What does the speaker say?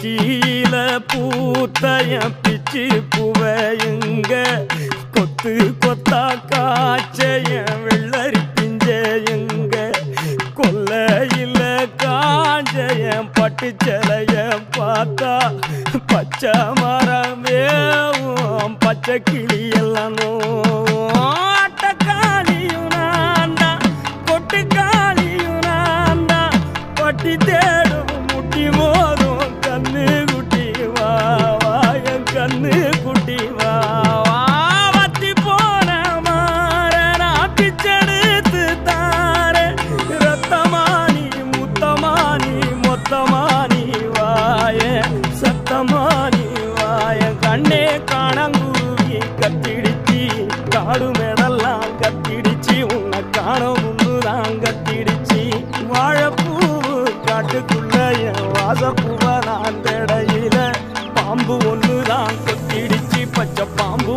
பிச்சியில பூத்தைய பிச்சு புவையுங்க கொத்து கொத்தா காய்ச்சைய வெள்ளரி பிஞ்சையுங்க கொல்லையில காஞ்சைய பட்டு சிலைய பார்த்தா பச்சை மரமேவும் பச்சை கிளியெல்லாம் ஆட்டக்காளியும் நான்டா கொட்டுக்காளியும் நான்டா பட்டி தேடும் முட்டி மோதும் கண்ணு குட்டி வா வா என் கண்ணு குட்டி வா வா வத்தி போன மாற நான் பிச்செடுத்து தார ரத்தமானி முத்தமானி மொத்தமானி வாய சத்தமானி வாய கண்ணே காணங்குருவி கத்திடிச்சி காடு மேடெல்லாம் கத்திடிச்சி உன்னை காண முன்னுதான் கத்திடிச்சி வாழைப்பூ காட்டுக்குள்ள என் வாசப்பூவ நான் தடையில பாம்பு ஒண்ணுதான் கொத்திடிச்சு பச்சை பாம்பு